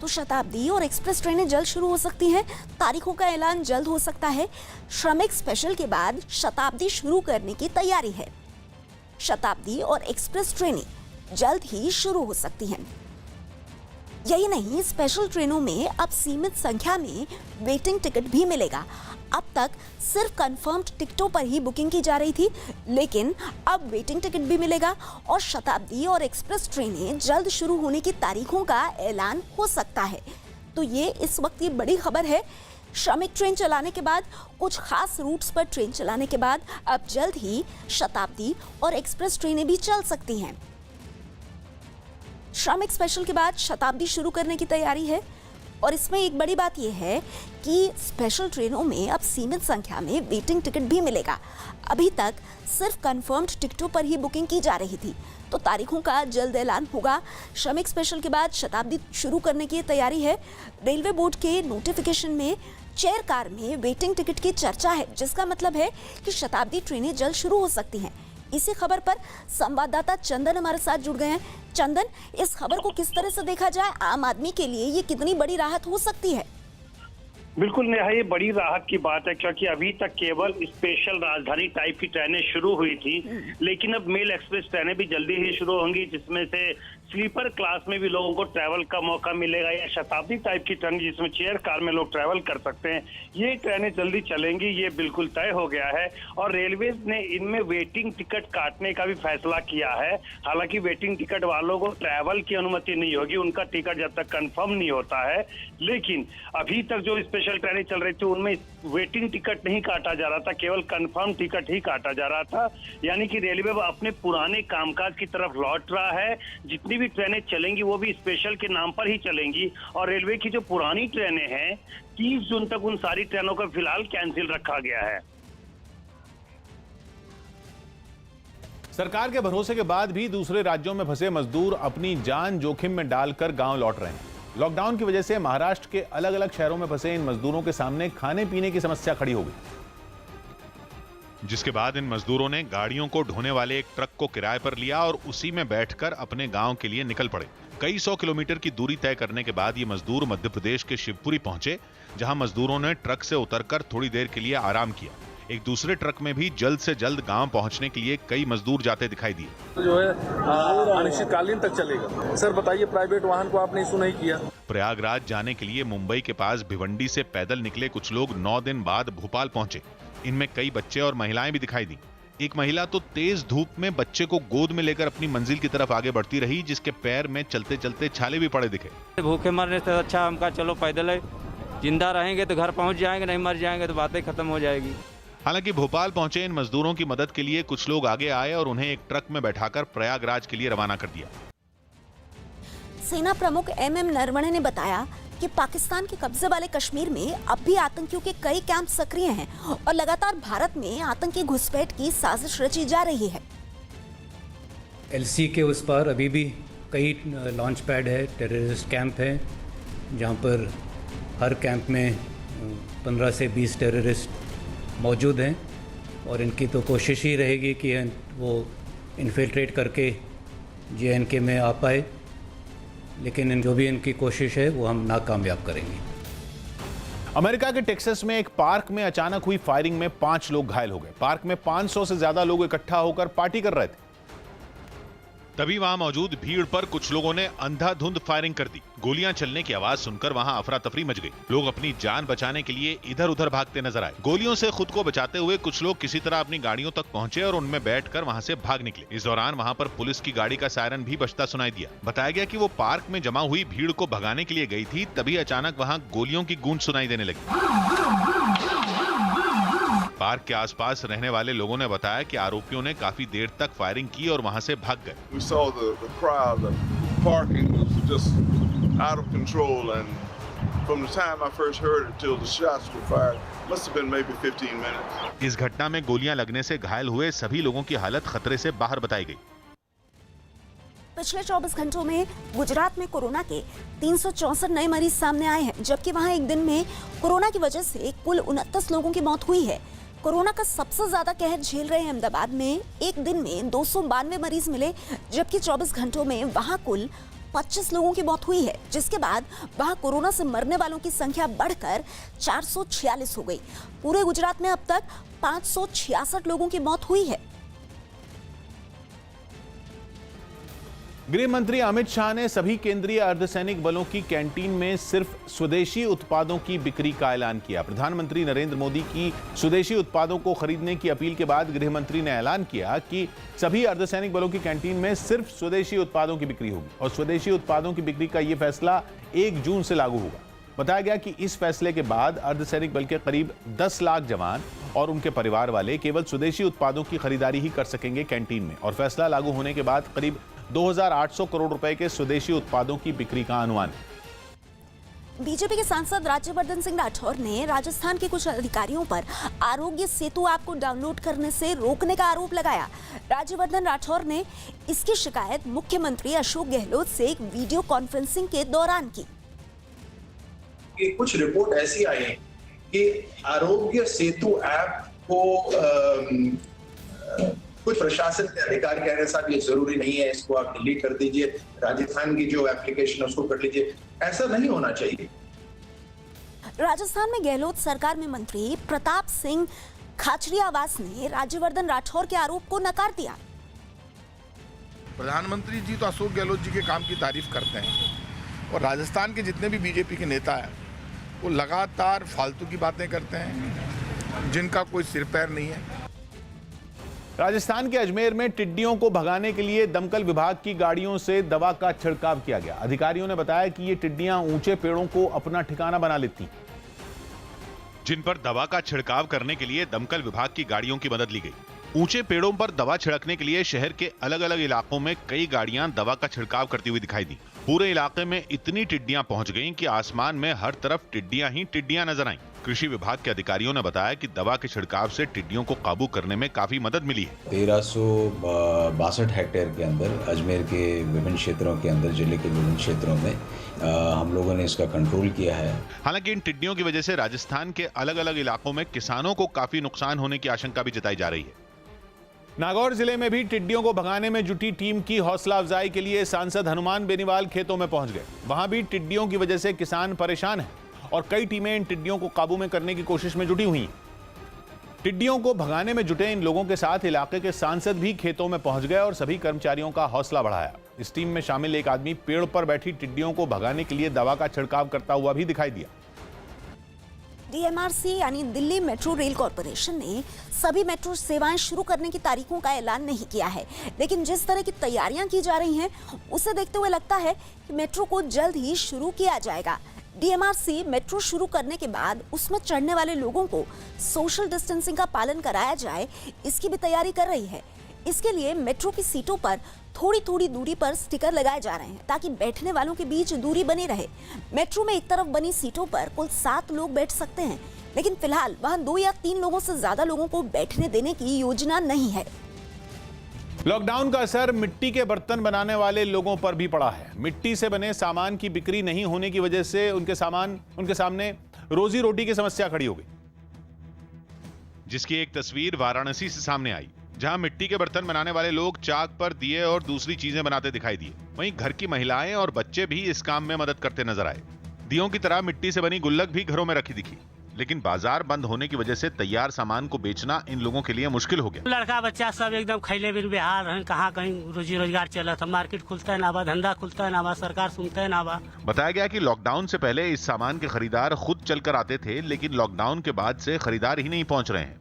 तो शताब्दी और एक्सप्रेस ट्रेनें जल्द शुरू हो सकती हैं। तारीखों का ऐलान जल्द हो सकता है। श्रमिक स्पेशल के बाद शताब्दी शुरू करने की तैयारी है। शताब्दी और एक्सप्रेस ट्रेनें जल्द ही शुरू हो सकती हैं। यही नहीं, स्पेशल ट्रेनों में अब सीमित संख्या में वेटिंग टिकट भी मिलेगा। अब तक सिर्फ कंफर्म्ड टिकटों पर ही बुकिंग की जा रही थी, लेकिन अब वेटिंग टिकट भी मिलेगा और शताब्दी और एक्सप्रेस ट्रेनें जल्द शुरू होने की तारीखों का ऐलान हो सकता है। तो ये इस वक्त की बड़ी खबर है। श्रमिक ट्रेन चलाने के बाद, कुछ खास रूट्स पर ट्रेन चलाने के बाद अब जल्द ही शताब्दी और एक्सप्रेस ट्रेनें भी चल सकती हैं। श्रमिक स्पेशल के बाद शताब्दी शुरू करने की तैयारी है और इसमें एक बड़ी बात यह है कि स्पेशल ट्रेनों में अब सीमित संख्या में वेटिंग टिकट भी मिलेगा। अभी तक सिर्फ कंफर्म्ड टिकटों पर ही बुकिंग की जा रही थी, तो तारीखों का जल्द ऐलान होगा। श्रमिक स्पेशल के बाद शताब्दी शुरू करने की तैयारी है। रेलवे बोर्ड के नोटिफिकेशन में चेयर कार में वेटिंग टिकट की चर्चा है, जिसका मतलब है कि शताब्दी ट्रेनें जल्द शुरू हो सकती हैं। इसी खबर पर संवाददाता चंदन हमारे साथ जुड़ गए हैं। चंदन, इस खबर को किस तरह से देखा जाए? आम आदमी के लिए ये कितनी बड़ी राहत हो सकती है? बिल्कुल नेहा, ये बड़ी राहत की बात है, क्योंकि अभी तक केवल स्पेशल राजधानी टाइप की ट्रेनें शुरू हुई थी, लेकिन अब मेल एक्सप्रेस ट्रेनें भी जल्दी ही शुरू होंगी, जिसमें से स्लीपर क्लास में भी लोगों को ट्रैवल का मौका मिलेगा, या शताब्दी टाइप की ट्रेन जिसमें चेयर कार में लोग ट्रैवल कर सकते हैं, ये ट्रेनें जल्दी चलेंगी, ये बिल्कुल तय हो गया है। और रेलवे ने इनमें वेटिंग टिकट काटने का भी फैसला किया है। हालांकि वेटिंग टिकट वालों को ट्रैवल की अनुमति नहीं होगी, उनका टिकट जब तक कंफर्म नहीं होता है। लेकिन अभी तक जो स्पेशल ट्रेनें चल रही थी उनमें वेटिंग टिकट नहीं काटा जा रहा था, केवल कंफर्म टिकट ही काटा जा रहा था। यानी कि रेलवे अपने पुराने कामकाज की तरफ लौट रहा है। जितनी भी ट्रेनें चलेंगी वो भी स्पेशल के नाम पर ही चलेंगी। और रेलवे की जो पुरानी ट्रेनें हैं, 30 जून तक उन सारी ट्रेनों को फिलहाल कैंसिल रखा गया है। सरकार के भरोसे के बाद भी दूसरे राज्यों में फंसे मजदूर अपनी जान जोखिम में डालकर गांव लौट रहे हैं। लॉकडाउन की वजह से महाराष्ट्र के अलग अलग शहरों में फंसे इन मजदूरों के सामने खाने पीने की समस्या खड़ी हो गई, जिसके बाद इन मजदूरों ने गाड़ियों को ढोने वाले एक ट्रक को किराए पर लिया और उसी में बैठकर अपने गांव के लिए निकल पड़े। कई 100 किलोमीटर की दूरी तय करने के बाद ये मजदूर मध्य प्रदेश के शिवपुरी पहुंचे, जहां मजदूरों ने ट्रक से उतरकर थोड़ी देर के लिए आराम किया। एक दूसरे ट्रक में भी जल्द से जल्द गांव पहुंचने के लिए कई मजदूर जाते दिखाई दिए। जो है अनिश्चितकालीन तक चलेगा। सर बताइए, प्राइवेट वाहन को आपने इशू नहीं किया? प्रयागराज जाने के लिए मुंबई के पास भिवंडी से पैदल निकले कुछ लोग 9 दिन बाद भोपाल पहुंचे। इनमें कई बच्चे और महिलाएं भी दिखाई दी। एक महिला तो तेज धूप में बच्चे को गोद में लेकर अपनी मंजिल की तरफ आगे बढ़ती रही, जिसके पैर में चलते चलते छाले भी पड़े दिखे। भूखे मरने से अच्छा हमका चलो पैदल है, जिंदा रहेंगे तो घर पहुंच जाएंगे, नहीं मर जाएंगे तो बातें खत्म हो जाएगी। हालांकि भोपाल पहुंचे इन मजदूरों की मदद के लिए कुछ लोग आगे आए और उन्हें एक ट्रक में बैठाकर प्रयागराज के लिए रवाना कर दिया। सेना प्रमुख MM नरवणे ने बताया कि पाकिस्तान के कब्जे वाले कश्मीर में अब भी आतंकियों के कई कैंप सक्रिय हैं और लगातार भारत में आतंकी घुसपैठ की साजिश रची जा रही है। LC के उस पार अभी भी कई लॉन्च पैड है, टेररिस्ट कैंप है, जहां पर हर कैंप में 15 से 20 टेररिस्ट मौजूद हैं और इनकी तो कोशिश ही रहेगी कि वो इन्फिल्ट्रेट करके JNK में आ पाए, लेकिन जो भी इनकी कोशिश है वो हम नाकामयाब करेंगे। अमेरिका के टेक्सास में एक पार्क में अचानक हुई फायरिंग में 5 लोग घायल हो गए। पार्क में 500 से ज्यादा लोग इकट्ठा होकर पार्टी कर रहे थे। तभी वहां मौजूद भीड़ पर कुछ लोगों ने अंधाधुंध फायरिंग कर दी। गोलियां चलने की आवाज सुनकर वहां अफरा तफरी मच गई। लोग अपनी जान बचाने के लिए इधर उधर भागते नजर आए। गोलियों से खुद को बचाते हुए कुछ लोग किसी तरह अपनी गाड़ियों तक पहुंचे और उनमें बैठकर वहां से भाग निकले। इस दौरान वहां पर पुलिस की गाड़ी का सायरन भी बजता सुनाई दिया। बताया गया कि वो पार्क में जमा हुई भीड़ को भगाने के लिए गई थी, तभी अचानक वहां गोलियों की गूंज सुनाई देने लगी। पार्क के आसपास रहने वाले लोगों ने बताया कि आरोपियों ने काफी देर तक फायरिंग की और वहां से भाग गए। We saw the crowd, the parking was just out of control, and from the time I first heard it till the shots were fired, must have been maybe 15 minutes. इस घटना में गोलियां लगने से घायल हुए सभी लोगों की हालत खतरे से बाहर बताई गई। पिछले 24 घंटों में गुजरात में कोरोना के 364 नए मरीज सामने आए हैं, जबकि वहां एक दिन में कोरोना की वजह से कुल 29 लोगों की मौत हुई है। कोरोना का सबसे ज्यादा कहर झेल रहे अहमदाबाद में एक दिन में 292 मरीज मिले, जबकि 24 घंटों में वहां कुल 25 लोगों की मौत हुई है, जिसके बाद वहां कोरोना से मरने वालों की संख्या बढ़कर 446 हो गई। पूरे गुजरात में अब तक 566 लोगों की मौत हुई है। गृह मंत्री अमित शाह ने सभी केंद्रीय अर्धसैनिक बलों की कैंटीन में सिर्फ स्वदेशी उत्पादों की बिक्री का ऐलान किया। प्रधानमंत्री नरेंद्र मोदी की स्वदेशी उत्पादों को खरीदने की अपील के बाद गृह मंत्री ने ऐलान किया कि सभी अर्धसैनिक बलों की कैंटीन में सिर्फ स्वदेशी उत्पादों की बिक्री होगी और स्वदेशी उत्पादों की बिक्री का यह फैसला 1 जून से लागू होगा। बताया गया कि इस फैसले के बाद अर्धसैनिक बल के करीब 10 लाख जवान और उनके परिवार वाले केवल स्वदेशी उत्पादों की खरीदारी ही कर सकेंगे कैंटीन में, और फैसला लागू होने के बाद करीब 2,800 करोड़ रुपए के स्वदेशी उत्पादों की बिक्री का अनुमान है। बीजेपी के सांसद राज्यवर्धन सिंह राठौर ने राजस्थान के कुछ अधिकारियों पर आरोग्य सेतु ऐप को डाउनलोड करने से रोकने का आरोप लगाया। राज्यवर्धन राठौर ने इसकी शिकायत मुख्यमंत्री अशोक गहलोत से एक वीडियो कॉन्फ्रेंसिंग के दौरान की। कुछ रिपोर्ट ऐसी आई है कि आरोग्य सेतु ऐप को कुछ प्रशासन के अधिकारी कह रहे साहब ये जरूरी नहीं है, इसको आप डिलीट कर दीजिए, राजस्थान की जो एप्लीकेशन है उसको कर लीजिए। ऐसा नहीं होना चाहिए। राजस्थान में गहलोत सरकार में मंत्री प्रताप सिंह खाचरियावास ने राज्यवर्धन राठौर के आरोप को नकार दिया। प्रधानमंत्री जी तो अशोक गहलोत जी के काम की तारीफ करते हैं और राजस्थान के जितने भी बीजेपी के नेता हैं वो लगातार फालतू की बातें करते हैं जिनका कोई सिर पैर नहीं है। राजस्थान के अजमेर में टिड्डियों को भगाने के लिए दमकल विभाग की गाड़ियों से दवा का छिड़काव किया गया। अधिकारियों ने बताया कि ये टिड्डियां ऊंचे पेड़ों को अपना ठिकाना बना लेती, जिन पर दवा का छिड़काव करने के लिए दमकल विभाग की गाड़ियों की मदद ली गई। ऊंचे पेड़ों पर दवा छिड़कने के लिए शहर के अलग अलग इलाकों में कई गाड़ियां दवा का छिड़काव करती हुई दिखाई दी। पूरे इलाके में इतनी टिड्डियां पहुंच गईं कि आसमान में हर तरफ टिड्डियां ही टिड्डियां नजर आईं। कृषि विभाग के अधिकारियों ने बताया कि दवा के छिड़काव से टिड्डियों को काबू करने में काफी मदद मिली है। 1362 हेक्टेयर के अंदर अजमेर के विभिन्न क्षेत्रों के अंदर, जिले के विभिन्न क्षेत्रों में हम लोगों ने इसका कंट्रोल किया है। हालांकि इन टिड्डियों की वजह से राजस्थान के अलग अलग इलाकों में किसानों को काफी नुकसान होने की आशंका भी जताई जा रही है। नागौर जिले में भी टिड्डियों को भगाने में जुटी टीम की हौसला अफजाई के लिए सांसद हनुमान बेनीवाल खेतों में पहुंच गए। वहां भी टिड्डियों की वजह से किसान परेशान हैं और कई टीमें इन टिड्डियों को काबू में करने की कोशिश में जुटी हुई हैं। टिड्डियों को भगाने में जुटे इन लोगों के साथ इलाके के सांसद भी खेतों में पहुंच गए और सभी कर्मचारियों का हौसला बढ़ाया। इस टीम में शामिल एक आदमी पेड़ पर बैठी टिड्डियों को भगाने के लिए दवा का छिड़काव करता हुआ भी दिखाई दिया। DMRC यानी दिल्ली मेट्रो रेल कॉरपोरेशन ने सभी मेट्रो सेवाएं शुरू करने की तारीखों का ऐलान नहीं किया है, लेकिन जिस तरह की तैयारियां की जा रही हैं उसे देखते हुए लगता है कि मेट्रो को जल्द ही शुरू किया जाएगा। DMRC मेट्रो शुरू करने के बाद उसमें चढ़ने वाले लोगों को सोशल डिस्टेंसिंग का पालन कराया जाए, इसकी भी तैयारी कर रही है। इसके लिए मेट्रो की सीटों पर थोड़ी थोड़ी दूरी पर स्टिकर लगाए जा रहे हैं ताकि बैठने वालों के बीच दूरी बनी रहे। मेट्रो में एक तरफ बनी सीटों पर कुल 7 लोग बैठ सकते हैं, लेकिन फिलहाल वहां 2 या 3 लोगों से ज्यादा लोगों को बैठने देने की योजना नहीं है। लॉकडाउन का असर मिट्टी के बर्तन बनाने वाले लोगों पर भी पड़ा है। मिट्टी से बने सामान की बिक्री नहीं होने की वजह से उनके सामने रोजी रोटी की समस्या खड़ी हो गई, जिसकी एक तस्वीर वाराणसी से सामने आई, जहां मिट्टी के बर्तन बनाने वाले लोग चाक पर दिए और दूसरी चीजें बनाते दिखाई दिए। वहीं घर की महिलाएं और बच्चे भी इस काम में मदद करते नजर आए। दियों की तरह मिट्टी से बनी गुल्लक भी घरों में रखी दिखी, लेकिन बाजार बंद होने की वजह से तैयार सामान को बेचना इन लोगों के लिए मुश्किल हो गया। लड़का बच्चा सब एकदम खैले बिन बिहार हैं, कहाँ कहीं रोजी रोजगार चला था, मार्केट खुलता है ना बा, धंधा खुलता है ना बा, सरकार सुनता है ना बा। बताया गया कि लॉकडाउन से पहले इस सामान के खरीदार खुद चलकर आते थे, लेकिन लॉकडाउन के बाद से खरीदार ही नहीं पहुंच रहे हैं।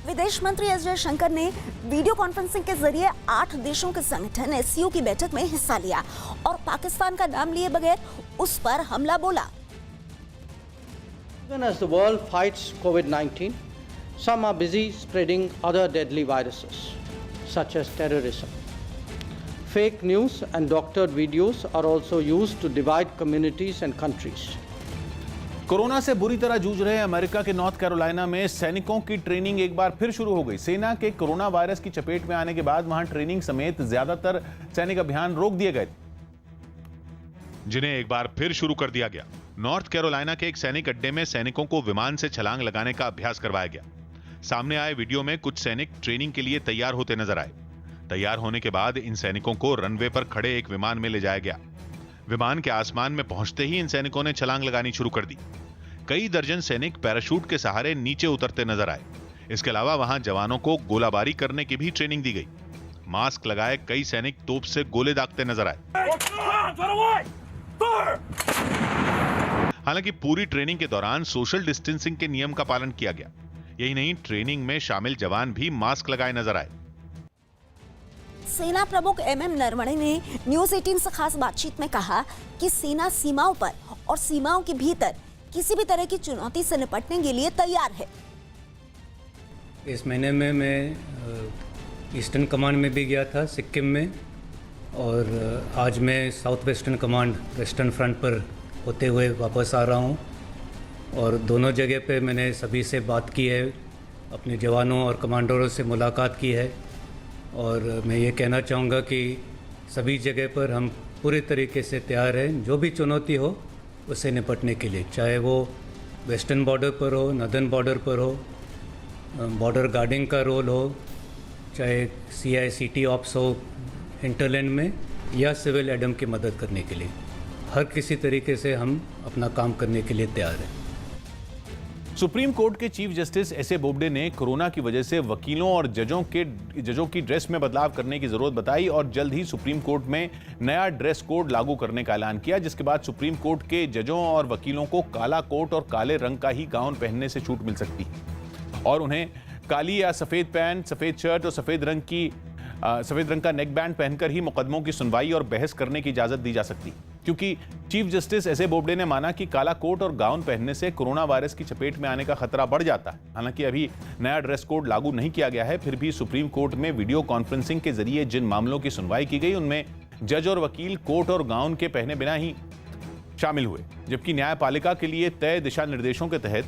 विदेश मंत्री एस जयशंकर ने वीडियो कॉन्फ्रेंसिंग के जरिए 8 देशों के संगठन SCO की बैठक में हिस्सा लिया और पाकिस्तान का नाम लिए बगैर उस पर हमला बोला। Even as the world fights COVID-19, some are busy spreading other deadly viruses, such as terrorism. Fake news and doctored videos are also used to divide communities and countries. Corona से बुरी तरह जूझ रहे अमेरिका के नॉर्थ कैरोलिना में सैनिकों की ट्रेनिंग एक बार फिर शुरू हो गई। सेना के कोरोना वायरस की चपेट में आने के बाद वहां ट्रेनिंग समेत ज्यादातर सैनिक अभियान रोक दिए गए, जिन्हें एक बार फिर शुरू कर दिया गया। नॉर्थ कैरोलिना के एक सैनिक अड्डे में सैनिकों को विमान से छलांग लगाने का अभ्यास करवाया गया। सामने आए वीडियो में कुछ सैनिक ट्रेनिंग के लिए तैयार होते नजर आए। तैयार होने के बाद इन सैनिकों को रनवे पर खड़े एक विमान में ले जाया गया। विमान के आसमान में पहुंचते ही इन सैनिकों ने छलांग लगानी शुरू कर दी। कई दर्जन सैनिक पैराशूट के सहारे नीचे उतरते नजर आए। इसके अलावा वहां जवानों को गोलाबारी करने की भी ट्रेनिंग दी गई। मास्क लगाए कई सैनिक तोप से गोले दागते नजर आए। हालांकि पूरी ट्रेनिंग के दौरान सोशल डिस्टेंसिंग के नियम का पालन किया गया। यही नहीं, ट्रेनिंग में शामिल जवान भी मास्क लगाए नजर आए। सेना प्रमुख MM नरवणे ने न्यूज 18 से खास बातचीत में कहा कि सेना सीमाओं पर और सीमाओं के भीतर किसी भी तरह की चुनौती से निपटने के लिए तैयार है। इस महीने में मैं ईस्टर्न कमांड में भी गया था, सिक्किम में, और आज मैं south western command western front पर होते हुए वापस आ रहा हूं। और दोनों जगह पे मैंने सभी से बात की है, अपने जवानों और कमांडरों से मुलाकात की है। और मैं ये कहना चाहूँगा कि सभी जगह पर हम पूरे तरीके से तैयार हैं, जो भी चुनौती हो उससे निपटने के लिए, चाहे वो वेस्टर्न बॉर्डर पर हो, नॉर्दर्न बॉर्डर पर हो, बॉर्डर गार्डिंग का रोल हो, चाहे CI/CT ऑप्स हो हिंटरलैंड में, या सिविल एडम की मदद करने के लिए। हर किसी तरीके से हम अपना काम करने के लिए तैयार हैं। सुप्रीम कोर्ट के चीफ जस्टिस एसए बोबडे ने कोरोना की वजह से वकीलों और जजों की ड्रेस में बदलाव करने की जरूरत बताई और जल्द ही सुप्रीम कोर्ट में नया ड्रेस कोड लागू करने का ऐलान किया, जिसके बाद सुप्रीम कोर्ट के जजों और वकीलों को काला कोट और काले रंग का ही गाउन पहनने से छूट मिल सकती है और उन्हें काली या सफेद पैंट, सफेद शर्ट और सफेद रंग का नेक बैंड पहनकर ही मुकदमों की सुनवाई और बहस करने की इजाजत दी जा सकती, क्योंकि चीफ जस्टिस एसए बोबडे ने माना कि काला कोट और गाउन पहनने से कोरोना वायरस की चपेट में आने का खतरा बढ़ जाता है। हालांकि अभी नया ड्रेस कोड लागू नहीं किया गया है, फिर भी सुप्रीम कोर्ट में वीडियो कॉन्फ्रेंसिंग के जरिए जिन मामलों की सुनवाई की गई उनमें जज और वकील कोट और गाउन के पहने बिना ही शामिल हुए, जबकि न्यायपालिका के लिए तय दिशा निर्देशों के तहत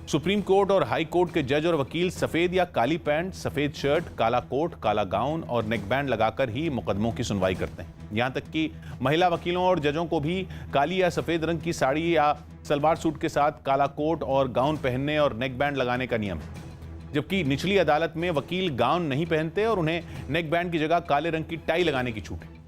सुप्रीम कोर्ट और हाई कोर्ट के जज और वकील सफेद या काली पैंट, सफेद शर्ट, काला कोट, काला गाउन और नेक बैंड लगाकर ही मुकदमों की सुनवाई करते हैं। यहां तक कि महिला वकीलों और जजों को भी काली या सफेद रंग की साड़ी या सलवार सूट के साथ काला कोट और गाउन पहनने और नेक बैंड लगाने का नियम है, जबकि निचली अदालत में वकील गाउन नहीं पहनते और उन्हें नेक बैंड की जगह काले रंग की टाई लगाने की छूट है।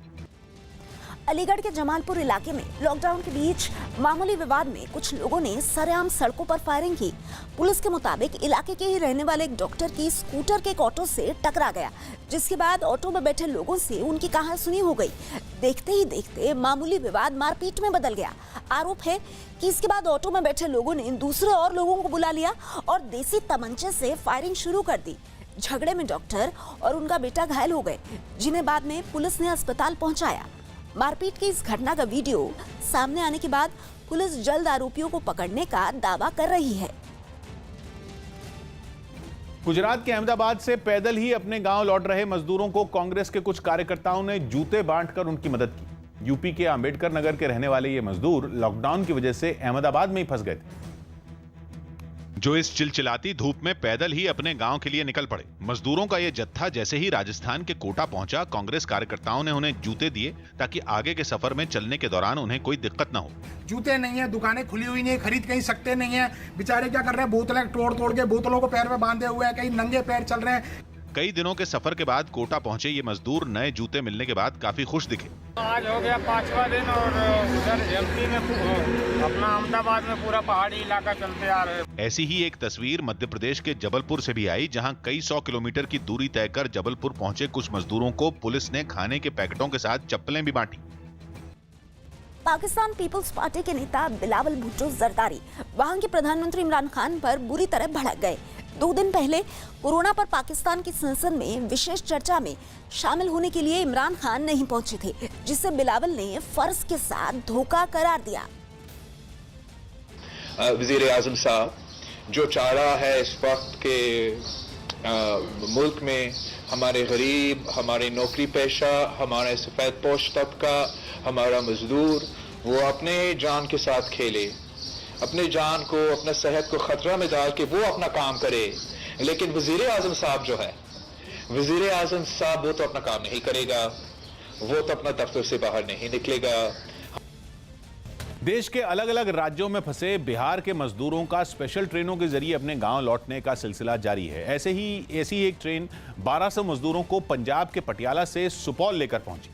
अलीगढ़ के जमालपुर इलाके में लॉकडाउन के बीच मामूली विवाद में कुछ लोगों ने सरेआम सड़कों पर फायरिंग की। पुलिस के मुताबिक इलाके के ही रहने वाले एक डॉक्टर की स्कूटर के एक ऑटो से टकरा गया, जिसके बाद ऑटो में बैठे लोगों से उनकी कहासुनी हो गई। देखते ही देखते मामूली विवाद मारपीट में बदल गया। आरोप है कि इसके बाद ऑटो में बैठे लोगों ने दूसरे और लोगों को बुला लिया और देसी तमंचे से फायरिंग शुरू कर दी। झगड़े में डॉक्टर और उनका बेटा घायल हो गए, जिन्हें बाद में पुलिस ने अस्पताल पहुंचाया। मारपीट की इस घटना का वीडियो सामने आने के बाद पुलिस जल्द आरोपियों को पकड़ने का दावा कर रही है। गुजरात के अहमदाबाद से पैदल ही अपने गांव लौट रहे मजदूरों को कांग्रेस के कुछ कार्यकर्ताओं ने जूते बांटकर उनकी मदद की। यूपी के अंबेडकर नगर के रहने वाले ये मजदूर लॉकडाउन की वजह से अहमदाबाद में ही फंस गए थे, जो इस चिलचिलाती धूप में पैदल ही अपने गांव के लिए निकल पड़े। मजदूरों का यह जत्था जैसे ही राजस्थान के कोटा पहुंचा, कांग्रेस कार्यकर्ताओं ने उन्हें जूते दिए ताकि आगे के सफर में चलने के दौरान उन्हें कोई दिक्कत न हो। जूते नहीं है, दुकानें खुली हुई नहीं है, खरीद कहीं सकते नहीं है। बेचारे क्या कर रहे हैं, बोतलें तोड़ के बोतलों को पैर में बांधे हुए हैं, कहीं नंगे पैर चल रहे हैं। कई दिनों के सफर के बाद कोटा पहुंचे ये मजदूर नए जूते मिलने के बाद काफी खुश दिखे। आज हो गया 5वां दिन और उधर एमपी में अपना अहमदाबाद में पूरा पहाड़ी इलाका चलते आ रहे हैं। ऐसी ही एक तस्वीर मध्य प्रदेश के जबलपुर से भी आई, जहां कई 100 किलोमीटर की दूरी तय कर जबलपुर पहुंचे कुछ मजदूरों को पुलिस ने खाने के पैकेटों के साथ चप्पलें भी बांटी। पाकिस्तान पीपल्स पार्टी के नेता बिलावल भुट्टो जरदारी वहां के प्रधानमंत्री इमरान खान पर बुरी तरह भड़क गए। 2 दिन पहले कोरोना पर पाकिस्तान की संसद में विशेष चर्चा में शामिल होने के लिए इमरान खान नहीं पहुंचे थे, जिसे बिलावल ने फर्ज के साथ धोखा करार दिया। वजीर आजम साहब जो चाह रहा है इस वक्त के मुल्क में हमारे गरीब, हमारे नौकरी पेशा, हमारे सफेद पोश तबका, हमारा मजदूर, वो अपने जान के साथ खेले, अपने जान को, अपने सेहत को खतरा में डाल के वो अपना काम करे। लेकिन वजीर आजम साहब जो है, वजीर आजम साहब वो तो अपना काम नहीं करेगा, वो तो अपना दफ्तर से बाहर नहीं निकलेगा। देश के अलग अलग राज्यों में फंसे बिहार के मजदूरों का स्पेशल ट्रेनों के जरिए अपने गांव लौटने का सिलसिला जारी है। ऐसी एक ट्रेन 1200 मजदूरों को पंजाब के पटियाला से सुपौल लेकर पहुंची,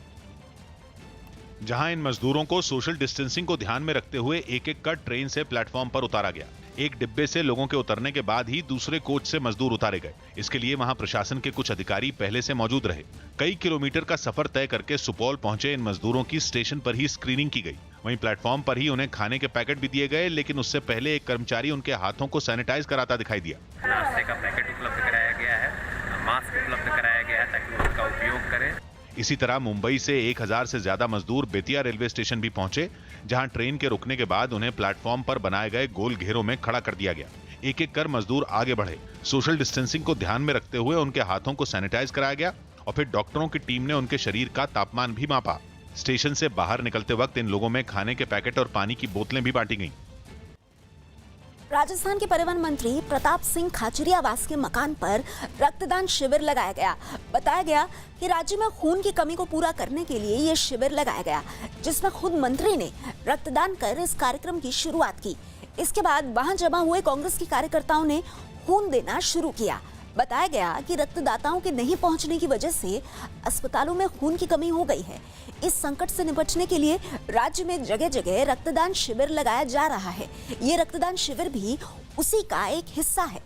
जहां इन मजदूरों को सोशल डिस्टेंसिंग को ध्यान में रखते हुए एक एक कर ट्रेन से प्लेटफॉर्म पर उतारा गया। एक डिब्बे से लोगों के उतरने के बाद ही दूसरे कोच से मजदूर उतारे गए। इसके लिए वहां प्रशासन के कुछ अधिकारी पहले से मौजूद रहे। कई किलोमीटर का सफर तय करके सुपौल पहुंचे इन मजदूरों की स्टेशन पर ही स्क्रीनिंग की गई। वहीं प्लेटफॉर्म पर ही उन्हें खाने के पैकेट भी दिए गए, लेकिन उससे पहले एक कर्मचारी उनके हाथों को सैनिटाइज कराता दिखाई दिया। नाश्ते का पैकेट उपलब्ध कराया गया है, मास्क उपलब्ध कराया गया है ताकि उसका उपयोग करें। इसी तरह मुंबई से 1000 से ज्यादा मजदूर बेतिया रेलवे स्टेशन भी पहुंचे, जहां ट्रेन के रुकने के बाद उन्हें प्लेटफॉर्म पर बनाए गए गोल घेरों में खड़ा कर दिया गया। एक एक कर मजदूर आगे बढ़े। सोशल डिस्टेंसिंग को ध्यान में रखते हुए उनके हाथों को सैनिटाइज कराया गया और फिर डॉक्टरों की टीम ने उनके शरीर का तापमान भी मापा। स्टेशन से बाहर निकलते वक्त इन लोगों में खाने के पैकेट और पानी की बोतलें भी बांटी गईं। राजस्थान के परिवहन मंत्री प्रताप सिंह खाचरियावास के मकान पर रक्तदान शिविर लगाया गया। बताया गया कि राज्य में खून की कमी को पूरा करने के लिए ये शिविर लगाया गया, जिसमें खुद मंत्री ने रक्तदान कर इस कार्यक्रम की शुरुआत की। इसके बाद वहां जमा हुए कांग्रेस के कार्यकर्ताओं ने खून देना शुरू किया। बताया गया कि रक्तदाताओं के नहीं पहुंचने की वजह से अस्पतालों में खून की कमी हो गई है। इस संकट से निपटने के लिए राज्य में जगह जगह रक्तदान शिविर लगाया जा रहा है। ये रक्तदान शिविर भी उसी का एक हिस्सा है।